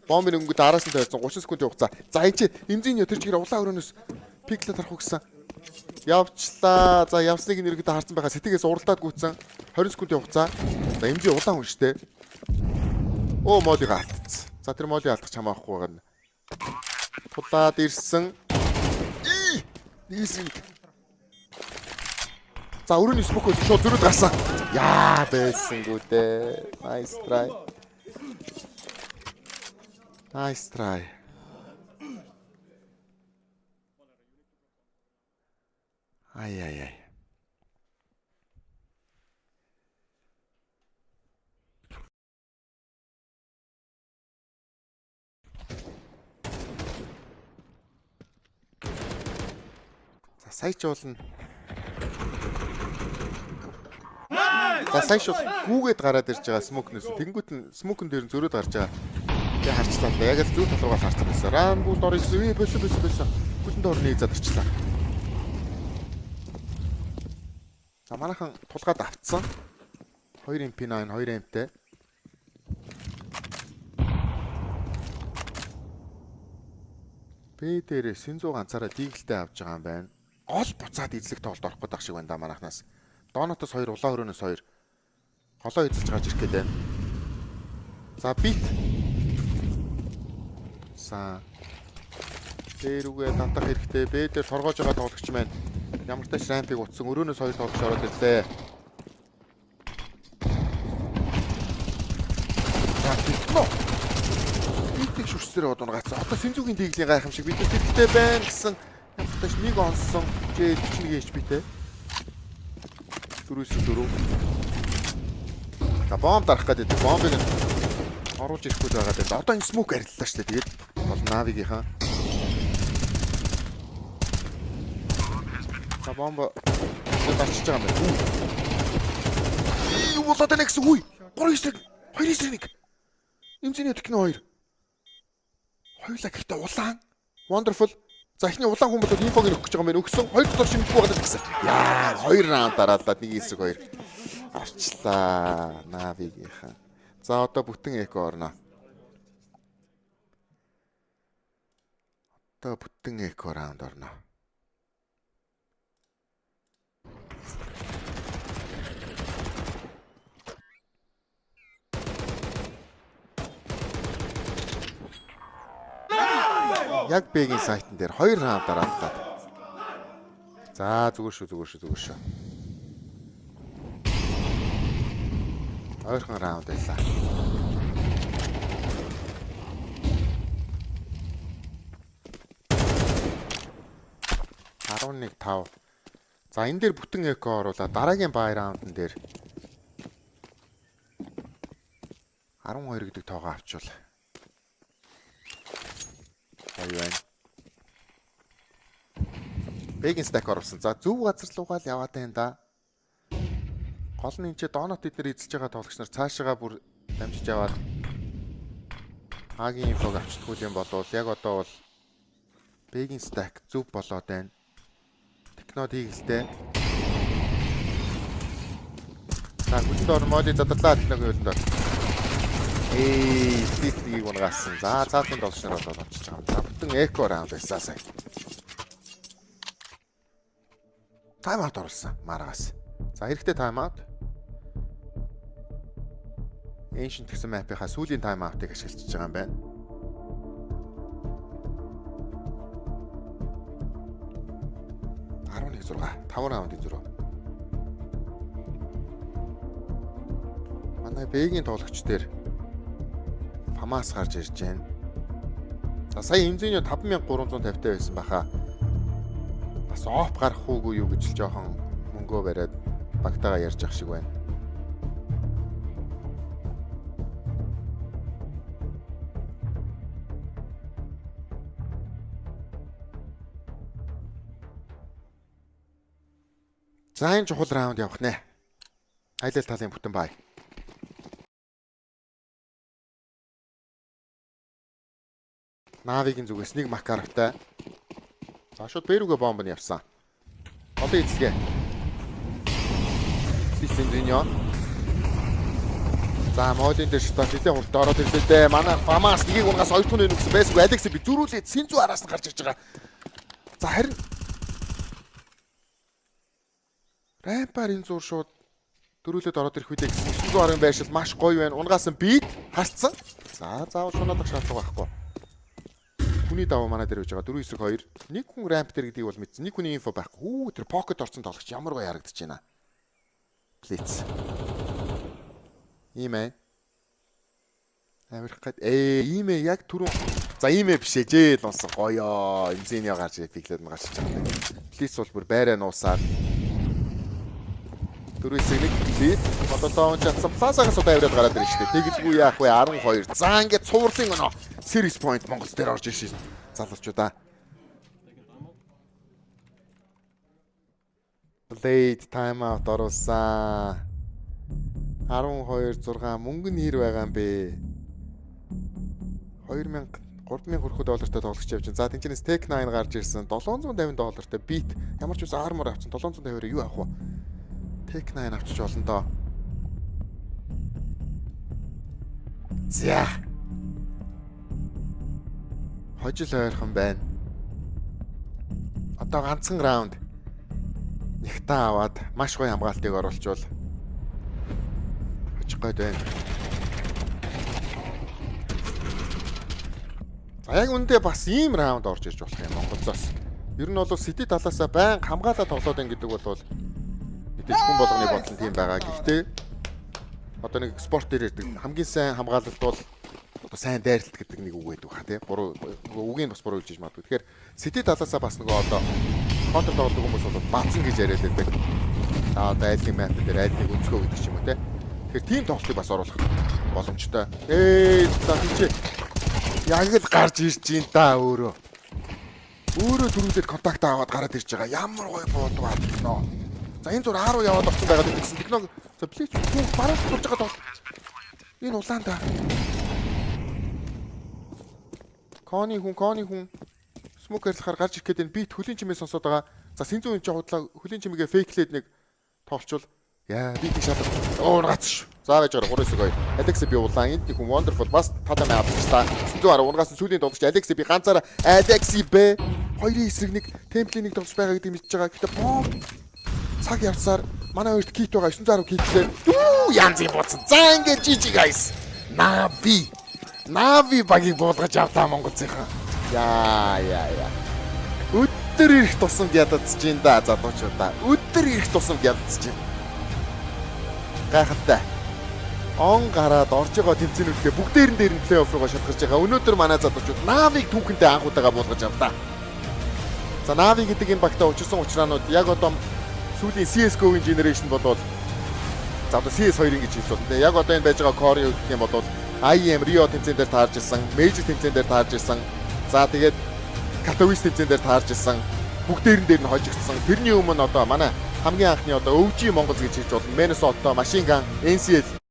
Бомбын өнгөд араас нь тойрсон 30 секундын хугацаа. За энэ чи Имзиньо тэр чигээр улаан өрөөнөөс пиклэ тарах гэсэн. Явчлаа. За явсныг нэргэдэ харсан байгаа. Сэтгээс уралдаад гүйтсэн. 20 секундын хугацаа. За Имзиньо улаан хүн штэ. Оо молыг алдсан. За тэр молыг алдах чамаахгүй байгаа. Тулаад ирсэн. Нийсрэг. За өрөөний смокоос шууд зөрүүд гарсан. Яа байсангүү дээ. Nice try. Nice try. Ай. За сая ч болно. За сая шууд гүүгээд гараад ирж байгаа смокнес. Тэнгүүт нь смокн дээр нь зөрөөд гарч байгаа. Тэгээ харчлаа л да. Яг л зүүн тал руугаа харсан байсан. Ран бүүст орж ирсэн. Бөсөн. Бүлэнд орны зад орчлаа. За манайхан тулгаад авцсан. 2 MP9, 2 MP-тэй. Бэ дээрээ Синзуу ганцаараа дигэлтэй авч байгаа юм байна. Гол буцаад эзлэх тоолд орох гэдэг шиг байна да манайхнаас. Донотос 2, улаан өрөөнөөс 2. Голоо эзэлж гарч ирэх гээд байна. За бит. За. Дээрүүгээ татах хэрэгтэй. Бэ дээр торгоож байгаа тоглогч маань ямар тач рампыг утсан өрөөнөөс 2 тоглогч ороод ирлээ. За битнэ. Битийг шүрсээр одонгацсан. Одоо Синзүүгийн диглийн гайхамшиг бид тэртээ байна гэсэн ямар тач нэг онсон. Жээ 41 HP-тэй. 4-4. За бомб дарах гэдэг. Бомбыг оруулж ирэхгүй байгаа дээ. Одоо энэ смок ариллаа шүү дээ. Тэгээд бол Навигийнхаа. За бомб дарчиж байгаа юм байна. Юу болоод байна гэсэн үе. 3-2-1. Имзиньо техно 2. Хоёулаа гэхдээ улаан. Wonderful. За ихний улаан хүн бол инфог өгөх гэж байгаа юм байна. Өгсөн. 2 дахь шимтгүү байгаа гэсэн. Яа, 2 раунд дараалаад нэг эсрэг 2. Арчлаа. Навигийнхаа. За одоо бүтэн эко орно. Одоо бүтэн эко раунд орно. Яг Б-ийн сайтн дээр 2 раунд дараалаад. За зүгээр шүү. Ойрхон раунд байлаа. Нэг 5. За энэ дээр бүтэн эко оруулаад дараагийн бай раундн дээр 12 гэдэг тоогоо авчвал. Аюу байна. Бэгийн стак оруулсан. За зөв газар руугаа л яваад байна да. Гол нь энэ ч донот эдгээр эзэлж байгаа тоглогч нар цаашаага бүр дамжиж яваад хагийн инфог авчдаггүй юм болвол яг одоо бол бэгийн стак зөв болоод байна. Техно дигэлтэй. За бүтэнд ор моди задлаа техногийн хөлөнд. Стикийг унгасан. За цаатын тоглогч нар болоод очиж байгаа. За бүтэн эко раунд байсан сая. Тайм аут оруулсан Маргаас. За хэрэгтэй тайм аут. Ancient гэсэн мапийнхаа сүүлийн тайм аутыг ашиглаж байгаа юм байна. Таван раундын зөрөө. Манай Б-ийн тоглогч дээр Фамас гарч ирж байна. За сая Имзиньо 5350 байсан баха. Бас оф гарах уугүй юу гэж л жоохон мөнгөө бариад багтаага ярьж ах шиг байна. За энэ чухал раунд явах нэ. Айлал талын бүтэн бай. Навигийн зүгээс нэг Макаровтай. За шууд Бэрүгэ бомб нь явсан. Одоо эзлэгээ. Имзиньо. За модын дээр шатаа нэлээд хурд ороод ирлээ дээ. Манай Фамас нэгийг унгаас 2 дахь нь өгсөн байсгүй. Алекс би зөрүүлээд Синзүү араас нь гарч ирж байгаа. За харин Рампаар энэ зур шууд дөрүүлээд ороод ирэх үедээ 900 арын байршил маш гоё байна. Унгаас нь бит харцсан. За заавал шунаадах шаардлага байхгүй. Хүний даваа манай дээр байж байгаа 4-9-2. Нэг хүн рамп дээр гэдгийг бол мэдсэн. Нэг хүний инфо байхгүй. Тэр покет орсон тоглогч ямар гоё харагдаж байна. Плиц. Иймээ. Амирх гээд иймээ яг түрүүн. За иймээ биш ээ л унсан гоёо. Имзэний гарч пиклээд нь гарч байгаа. Плиц бол бүр байраа нуусаад 4-1 плиц. Бодолоо чатсан плазагаас удаа аваад гараад ирж штэ. Тэгэлгүй яах вэ 12. За ингээд цувралын өнөө. Series point Монголс дээр орж ирж залуучуудаа. Late time out оруулсан. 12-6 мөнгө нь хэр байгаа юм бэ? 2000 3000 хүрэх доллартай тоглогч явж байна. За тэнцэнэс Tech 9 гарч ирсэн. $750 бит. Ямар ч үс армор авсан. 750-аар юу авах вэ? Tech 9 авчиж болно доо. За. Хожил ойрхон байна. Одоо ганцхан раунд нэгтэн аваад маш гоё хамгаалтыг оруулчвал хожих гээд байна. За яг үндэ бас ийм раунд орж ирж болох юм Монголоос. Ер нь бол City талаасаа байнга хамгаалаад тоглоод байна гэдэг бол мэдээж хүн болгоны бодол тийм байгаа. Гэхдээ одоо нэг спорт дээр ярьдаг хамгийн сайн хамгаалалт бол одоо сайн дайралт гэдэг нэг үг байдаг хаа тий. Буруу үгийн бас буруу хэлж магадгүй. Тэгэхээр City талаасаа бас нөгөө одоо контр тоглодог хүмүүс бол баацсан гэж яриад байдаг. Одоо айлын мап дээр айлыг өнцгөө гэдэг ч юм уу тий. Тэгэхээр тийм тоглолтыг бас оруулах боломжтой. За тийч яг л гарч ирж ин та өөрөө. Өөрөө түрүүлээд контакт аваад гараад ирж байгаа. Ямар гоё буудгаад гинөө. За энэ зур руу яваад очсон байгаад гэсэн. Техног за плиз хүн бараад сууж байгаа бол энэ улаанда. Кони хүн смокерлахаар гарч ирэх гээд энэ бит хөлийн чимээ сонсоод байгаа. За Синзүү энэ ч худлаа хөлийн чимээгээ фейклээд нэг тоолчвол яа бит их шалгах. Уугац ш. За байж байгаа 3-2. Алекс би улаан энд нэг хүн wonderful бас татамаа авчихлаа. Синзүү араа унгаас нь сүүлийн тоглогч Алекс би ганцаараа Алекс бэ хоёрын эсрэг нэг темплийн нэг тоглож байгаа гэдэг мэдчихэж байгаа. Гэхдээ бом цаг явсаар манай хоёрт кит байгаа 910 китлээ. Янз юм боцсон. За ингээд GG guys. Нави багийг буулгаж авлаа монголцынхан. Яа. Өдөр ирэх тусамд ядацж ин да залуучуудаа. Өдөр ирэх тусамд ядацж ин. Гайхалтай. Он гараад орж байгаа тэмцээнүүдээ бүгдээрэн дээр нь плей-офф руугаа шалгаж байгаа. Өнөөдөр манай залуучууд Навиг түүхэнтэй анхудаага буулгаж авлаа. За Нави гэдэг энэ багтаа учирсан учраанууд яг одоо сүүлийн CS:GO-гийн generation болвол за одоо CS2 гэж хэлж байна. Яг одоо энэ байж байгаа Core гэх юм бол IEM Rio тэмцээн дээр таарж ирсэн, Major тэмцээн дээр таарж ирсэн. За тэгээд Katowice тэмцээн дээр таарж ирсэн. Бүгдээрэн дээр нь хожигдсан. Тэрний өмнө одоо манай хамгийн анхны одоо OG Монгол гэж хэлж болно. Minnesota, Machine Gun, NCL